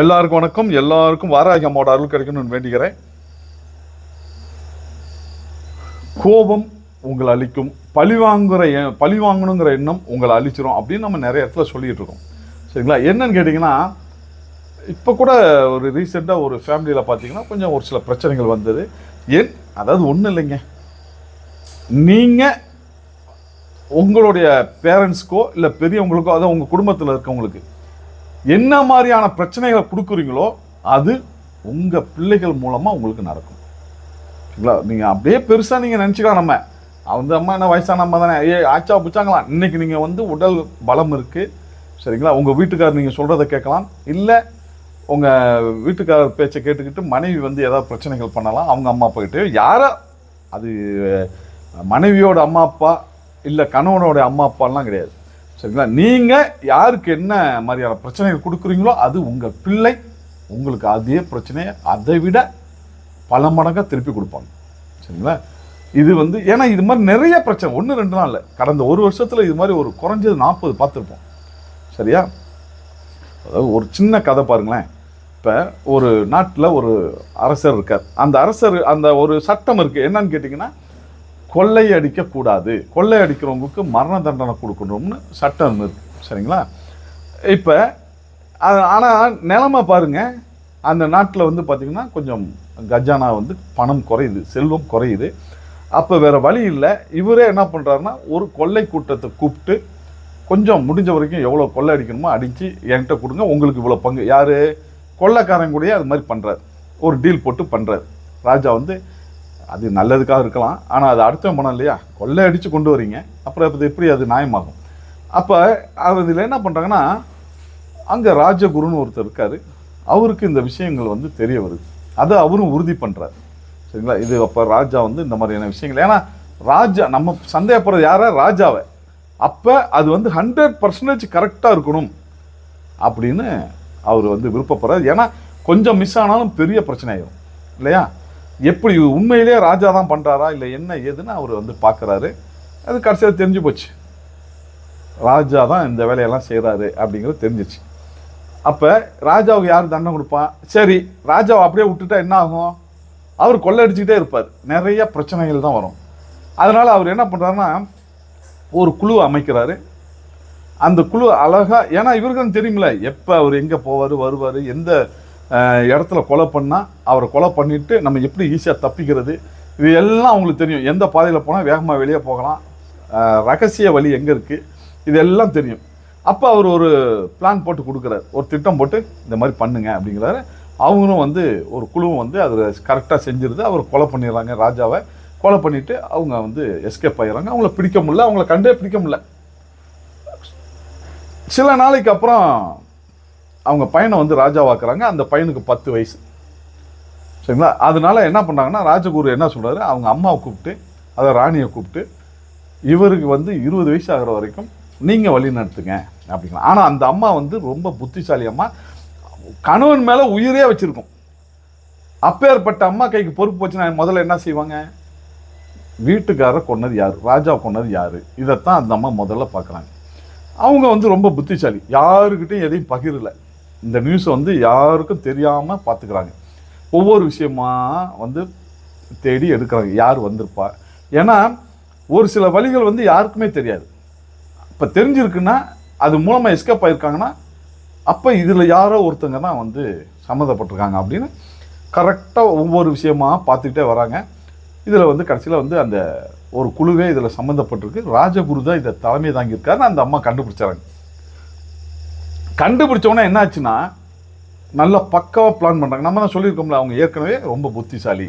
எல்லாருக்கும் வணக்கம். எல்லாருக்கும் வாராகி அம்மாவோட அருள் கிடைக்கணும்னு வேண்டிக்கிறேன். கோபம் உங்களை அழிக்கும், பழி வாங்கணுங்கிற எண்ணம் உங்களை அழிச்சிரும் அப்படின்னு நம்ம நிறைய இடத்துல சொல்லிட்டு இருக்கோம். சரிங்களா? என்னன்னு கேட்டிங்கன்னா, இப்போ கூட ஒரு ரீசெண்டாக ஒரு ஃபேமிலியில் பார்த்தீங்கன்னா கொஞ்சம் ஒரு சில பிரச்சனைகள் வந்தது. அதாவது ஒன்றும் இல்லைங்க, நீங்கள் உங்களுடைய பேரண்ட்ஸ்க்கோ இல்லை பெரியவங்களுக்கோ, அதாவது உங்கள் குடும்பத்தில் இருக்கவங்களுக்கு என்ன மாதிரியான பிரச்சனைகளை கொடுக்குறீங்களோ அது உங்கள் பிள்ளைகள் மூலமாக உங்களுக்கு நடக்கும். சரிங்களா? நீங்கள் அப்படியே பெருசாக நீங்கள் நினச்சிக்கலாம், நம்ம அந்த அம்மா என்ன வயசான அம்மா தானே, ஆச்சா பிடிச்சாங்களா. இன்றைக்கி நீங்கள் உடல் பலம் இருக்குது. சரிங்களா? உங்கள் வீட்டுக்காரர் நீங்கள் சொல்கிறத கேட்கலாம், இல்லை உங்கள் வீட்டுக்காரர் பேச்சை கேட்டுக்கிட்டு மனைவி ஏதாவது பிரச்சனைகள் பண்ணலாம். அவங்க அம்மா அப்பா கிட்டே யாரோ, அது மனைவியோட அம்மா அப்பா இல்லை கணவனோட அம்மா அப்பாலாம் கிடையாது. சரிங்களா? நீங்கள் யாருக்கு என்ன மாதிரியான பிரச்சனைகள் கொடுக்குறீங்களோ அது உங்கள் பிள்ளை உங்களுக்கு அதே பிரச்சனையை அதை விட பல மடங்காக திருப்பி கொடுப்பாங்க. சரிங்களா? இது ஏன்னா இது மாதிரி நிறைய பிரச்சனை, 1-2 நாள் இல்லை, கடந்த ஒரு வருஷத்தில் இது மாதிரி ஒரு குறைஞ்சது 40 பார்த்துருப்போம். சரியா? அதாவது ஒரு சின்ன கதை பாருங்களேன். இப்போ ஒரு நாட்டில் ஒரு அரசர் இருக்கார். அந்த அரசர் அந்த ஒரு சட்டம் இருக்குது. என்னன்னு கேட்டிங்கன்னா, கொள்ளை அடிக்கக்கூடாது, கொள்ளை அடிக்கிறவங்களுக்கு மரண தண்டனை கொடுக்கணும்னு சட்டம் இருக்குது. சரிங்களா? இப்போ ஆனால் நிலைமை பாருங்கள், அந்த நாட்டில் பார்த்திங்கன்னா கொஞ்சம் கஜானா பணம் குறையுது, செல்வம் குறையுது. அப்போ வேறு வழி இல்லை, இவரே என்ன பண்ணுறாருன்னா ஒரு கொள்ளை கூட்டத்தை கூப்பிட்டு கொஞ்சம் முடிஞ்ச வரைக்கும் எவ்வளோ கொள்ளை அடிக்கணுமோ அடித்து என்கிட்ட கொடுங்க, உங்களுக்கு இவ்வளோ பங்கு. யார்? கொள்ளைக்காரங்க கூடயே அது மாதிரி பண்ணுறாரு, ஒரு டீல் போட்டு பண்ணுறாரு. ராஜா அது நல்லதுக்காக இருக்கலாம், ஆனால் அது அடுத்தவன் பணம் இல்லையா, கொள்ளை அடித்து கொண்டு வரீங்க, அப்புறம் அது எப்படி அது நியாயமாகும்? அப்போ இதில் என்ன பண்ணுறாங்கன்னா, அங்கே ராஜகுருன்னு ஒருத்தர் இருக்கார், அவருக்கு இந்த விஷயங்கள் தெரிய வருது, அதை அவரும் உறுதி பண்ணுறாரு. சரிங்களா? இது அப்போ ராஜா இந்த மாதிரியான விஷயங்கள், ஏன்னா ராஜா நம்ம சந்தேகப்படுறது யாரா? ராஜாவை. அப்போ அது 100% கரெக்டாக இருக்கணும் அப்படின்னு அவர் விருப்பப்படுறாரு. ஏன்னா கொஞ்சம் மிஸ் ஆனாலும் பெரிய பிரச்சனை ஆகிடும் இல்லையா? எப்படி உண்மையிலேயே ராஜா தான் பண்ணுறாரா இல்லை என்ன ஏதுன்னு அவர் பார்க்குறாரு. அது கடைசியில் தெரிஞ்சு போச்சு, ராஜா தான் இந்த வேலையெல்லாம் செய்கிறாரு அப்படிங்கிறது தெரிஞ்சிச்சு. அப்போ ராஜாவுக்கு யார் தண்டனை கொடுப்பா? சரி, ராஜாவை அப்படியே விட்டுட்டா என்ன ஆகும்? அவர் கொள்ளையடிச்சுக்கிட்டே இருப்பார், நிறைய பிரச்சனைகள் தான் வரும். அதனால் அவர் என்ன பண்ணுறாருன்னா ஒரு குழு அமைக்கிறாரு. அந்த குழு அழகாக, ஏன்னா இவருக்கும் தெரியுமில்ல எப்போ அவர் எங்கே போவார் வருவார், எந்த இடத்துல கொலை பண்ணால் அவரை கொலை பண்ணிவிட்டு நம்ம எப்படி ஈஸியாக தப்பிக்கிறது, இது எல்லாம் அவங்களுக்கு தெரியும். எந்த பாதையில் போனால் வேகமாக வெளியே போகலாம், ரகசிய வழி எங்கே இருக்குது, இதெல்லாம் தெரியும். அப்போ அவர் ஒரு பிளான் போட்டு கொடுக்குறாரு, ஒரு திட்டம் போட்டு இந்த மாதிரி பண்ணுங்க அப்படிங்கிறாரு. அவங்களும் ஒரு குழுவும் அதில் கரெக்டாக செஞ்சிருது. அவர் கொலை பண்ணிடுறாங்க, ராஜாவை கொலை பண்ணிவிட்டு அவங்க எஸ்கேப் ஆகிடுறாங்க. அவங்கள பிடிக்க முடியல, அவங்கள கண்டே பிடிக்க முடியல. சில நாளைக்கு அப்புறம் அவங்க பையனை ராஜாவாக்குறாங்க. அந்த பையனுக்கு 10 வயசு. சரிங்களா? அதனால என்ன பண்ணுறாங்கன்னா, ராஜகுரு என்ன சொல்கிறாரு, அவங்க அம்மாவை கூப்பிட்டு, அதை ராணியை கூப்பிட்டு, இவருக்கு 20 வயசு ஆகிற வரைக்கும் நீங்கள் வழி நடத்துங்க அப்படிங்களா. ஆனால் அந்த அம்மா ரொம்ப புத்திசாலி அம்மா, கணவன் மேலே உயிரே வச்சுருக்கும். அப்பேற்பட்ட அம்மா கைக்கு பொறுப்பு போச்சுன்னா முதல்ல என்ன செய்வாங்க? வீட்டுக்காரரை கொன்னது யார், ராஜா கொன்னது யார், இதைத்தான் அந்த அம்மா முதல்ல பார்க்குறாங்க. அவங்க ரொம்ப புத்திசாலி, யாருக்கிட்டையும் எதையும் பகிரலை. இந்த நியூஸை யாருக்கும் தெரியாமல் பார்த்துக்கிறாங்க. ஒவ்வொரு விஷயமா தேடி எடுக்கிறாங்க, யார் வந்திருப்பா. ஏன்னா ஒரு சில வழிகள் யாருக்குமே தெரியாது. இப்போ தெரிஞ்சிருக்குன்னா அது மூலமாக எஸ்கேப் ஆகிருக்காங்கன்னா அப்போ இதில் யாரோ ஒருத்தங்க தான் சம்மந்தப்பட்டிருக்காங்க அப்படின்னு கரெக்டாக ஒவ்வொரு விஷயமா பார்த்துக்கிட்டே வராங்க. இதில் கடைசியில் அந்த ஒரு குழுவே இதில் சம்மந்தப்பட்டிருக்கு. ராஜகுரு தான் இதை தலைமை தாங்கியிருக்காருன்னு அந்த அம்மா கண்டுபிடிச்சாங்க. கண்டுபிடிச்சோன்னா என்ன ஆச்சுன்னா, நல்லா பக்காவாக பிளான் பண்ணுறாங்க. நம்ம தான் சொல்லியிருக்கோம்ல, அவங்க ஏற்கனவே ரொம்ப புத்திசாலி.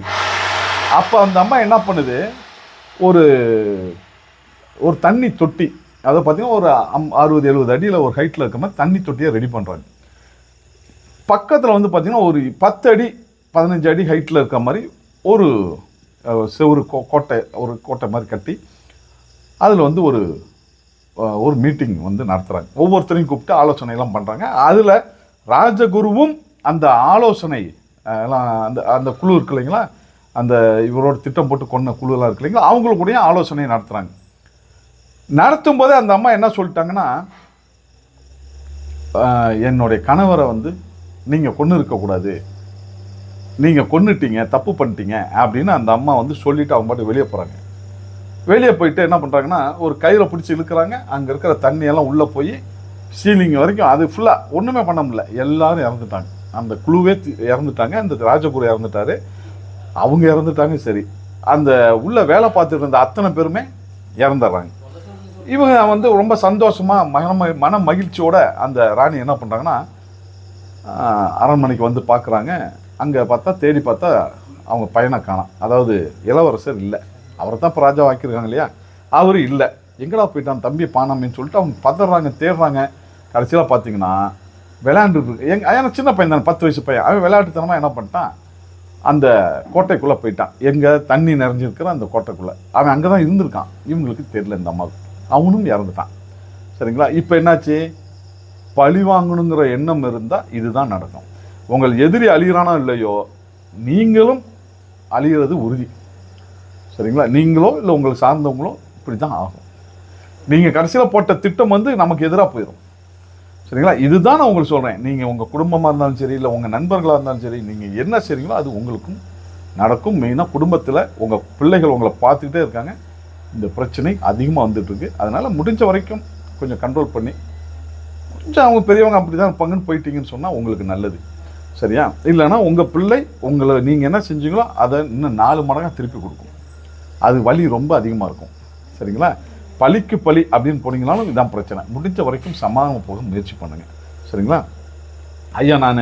அப்போ அந்த அம்மா என்ன பண்ணுது, ஒரு ஒரு தண்ணி தொட்டி, அதை பார்த்தீங்கன்னா ஒரு 60-70 அடியில் ஒரு ஹைட்டில் இருக்க மாதிரி தண்ணி தொட்டியை ரெடி பண்ணுறாங்க. பக்கத்தில் பார்த்தீங்கன்னா ஒரு 10 அடி 15 அடி ஹைட்டில் இருக்க மாதிரி ஒரு செவரு கோட்டை மாதிரி கட்டி அதில் ஒரு மீட்டிங் நடத்துகிறாங்க. ஒவ்வொருத்தரையும் கூப்பிட்டு ஆலோசனைலாம் பண்ணுறாங்க. அதில் ராஜகுருவும் அந்த ஆலோசனை எல்லாம் அந்த குழு இருக்கு இல்லைங்களா, அந்த இவரோட திட்டம் போட்டு கொண்ட குழுலாம் இருக்கு இல்லைங்களா, அவங்களுக்குடைய ஆலோசனை நடத்துகிறாங்க. நடத்தும் போதே அந்த அம்மா என்ன சொல்லிட்டாங்கன்னா, என்னுடைய கணவரை நீங்கள் கொன்று இருக்கக்கூடாது, நீங்கள் கொன்னுட்டீங்க, தப்பு பண்ணிட்டீங்க அப்படின்னு அந்த அம்மா வந்து சொல்லிவிட்டு அவங்க பாட்டு வெளியே போகிறாங்க. வெளியே போயிட்டு என்ன பண்ணுறாங்கன்னா, ஒரு கயிறை பிடிச்சி இழுக்கிறாங்க. அங்கே இருக்கிற தண்ணியெல்லாம் உள்ளே போய் சீலிங் வரைக்கும் அது ஃபுல்லாக ஒன்றுமே பண்ண முடியல. எல்லாரும் இறந்துட்டாங்க. அந்த குழுவே இறந்துட்டாங்க. அந்த ராஜகுரு இறந்துட்டாரு, அவங்க இறந்துட்டாங்க. சரி, அந்த உள்ள வேலை பார்த்துட்டு இருந்த அத்தனை பேருமே இறந்துடுறாங்க. இவங்க வந்து ரொம்ப சந்தோஷமாக மன மகிழ்ச்சியோட அந்த ராணி என்ன பண்ணுறாங்கன்னா, அரண்மனைக்கு வந்து பார்க்குறாங்க. அங்கே பார்த்தா தேடி பார்த்தா அவங்க பையனை காணோம். அதாவது இளவரசர் இல்லை. அவரை தான் இப்போ ராஜா வாக்கியிருக்காங்க இல்லையா, அவரு இல்லை. எங்கடா போயிட்டான் தம்பி பானாமின்னு சொல்லிட்டு அவங்க பதறாங்க, தேடுறாங்க. கடைசியில் பார்த்தீங்கன்னா விளையாண்டுட்டு ஏன்னா சின்ன பையன் தானே, 10 வயசு பையன். அவன் விளையாட்டுத்தனமாக என்ன பண்ணிட்டான், அந்த கோட்டைக்குள்ளே போயிட்டான். எங்கே தண்ணி நிறைஞ்சிருக்கிற அந்த கோட்டைக்குள்ளே அவன் அங்கே தான் இருந்திருக்கான். இவங்களுக்கு தெரியல இந்த அம்மாவுக்கு. அவனும் இறந்துட்டான். சரிங்களா? இப்போ என்னாச்சு, பழி வாங்கணுங்கிற எண்ணம் இருந்தால் இதுதான் நடக்கும். உங்கள் எதிரி அழிகிறானோ இல்லையோ, நீங்களும் அழிகிறது உறுதி. சரிங்களா? நீங்களோ இல்லை உங்களுக்கு சார்ந்தவங்களோ இப்படி தான் ஆகும். நீங்கள் கடைசியில் போட்ட திட்டம் வந்து நமக்கு எதிராக போயிடும். சரிங்களா? இதுதான் நான் உங்களுக்கு சொல்கிறேன். நீங்கள் உங்கள் குடும்பமாக இருந்தாலும் சரி, இல்லை உங்கள் நண்பர்களாக இருந்தாலும் சரி, நீங்கள் என்ன செய்றீங்களோ அது உங்களுக்கும் நடக்கும். மெயினாக குடும்பத்தில் உங்கள் பிள்ளைகள் உங்களை பார்த்துக்கிட்டே இருக்காங்க. இந்த பிரச்சனை அதிகமாக வந்துட்டுருக்கு. அதனால் முடிஞ்ச வரைக்கும் கொஞ்சம் கண்ட்ரோல் பண்ணி, கொஞ்சம் அவங்க பெரியவங்க அப்படி தான் இருப்பாங்கன்னு போயிட்டீங்கன்னு சொன்னால் உங்களுக்கு நல்லது. சரியா? இல்லைன்னா உங்கள் பிள்ளை உங்களை நீங்கள் என்ன செஞ்சீங்களோ அதை இன்னும் 4 மடங்காக திருப்பி கொடுக்கும். அது வலி ரொம்ப அதிகமாக இருக்கும். சரிங்களா? பழிக்கு பழி அப்படின்னு போனீங்கனாலும் இதான் பிரச்சனை. முடிஞ்ச வரைக்கும் சமாதானம் போக முயற்சி பண்ணுங்கள். சரிங்களா? ஐயா, நான்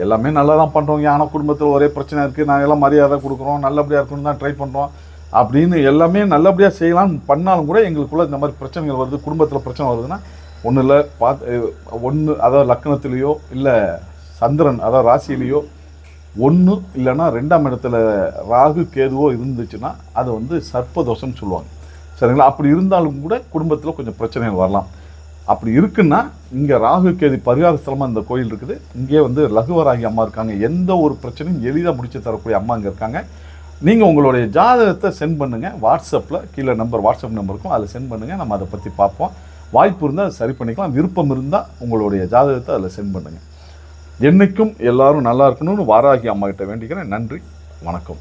எல்லாமே நல்லா தான் பண்ணுறோங்க, ஆனால் குடும்பத்தில் ஒரே பிரச்சனை இருக்குது, நாங்கள் எல்லாம் மரியாதை கொடுக்குறோம், நல்லபடியாக இருக்கணும்னு தான் ட்ரை பண்ணுறோம் அப்படின்னு எல்லாமே நல்லபடியாக செய்யலாம்னு பண்ணாலும் கூட எங்களுக்குள்ளே இந்த மாதிரி பிரச்சனைகள் வருது. குடும்பத்தில் பிரச்சனை வருதுன்னா ஒன்றும் இல்லை, அதாவது லக்னத்துலேயோ இல்லை சந்திரன் அதாவது ராசியிலையோ ஒன்று இல்லைன்னா 2ஆம் இடத்துல ராகு கேதுவோ இருந்துச்சுன்னா அது வந்து சர்ப்பதோஷம்னு சொல்லுவாங்க. சரிங்களா? அப்படி இருந்தாலும் கூட குடும்பத்தில் கொஞ்சம் பிரச்சனைகள் வரலாம். அப்படி இருக்குன்னா இங்கே ராகு கேது பரிகார ஸ்தலமாக இந்த கோயில் இருக்குது. இங்கே வந்து லகுவராகி அம்மா இருக்காங்க. எந்த ஒரு பிரச்சனையும் எளிதாக முடிச்சு தரக்கூடிய அம்மா இங்கே இருக்காங்க. நீங்கள் உங்களுடைய ஜாதகத்தை சென்ட் பண்ணுங்கள். வாட்ஸ்அப்பில் கீழே வாட்ஸ்அப் நம்பர் இருக்கும், அதில் சென்ட் பண்ணுங்கள். நம்ம அதை பற்றி பார்ப்போம். வாய்ப்பு இருந்தால் அதை சரி பண்ணிக்கலாம். விருப்பம் இருந்தால் உங்களுடைய ஜாதகத்தை அதில் சென்ட் பண்ணுங்கள். என்றைக்கும் எல்லாரும் நல்லா இருக்கணும்னு வாராகி அம்மா கிட்ட வேண்டிக்கிறேன். நன்றி, வணக்கம்.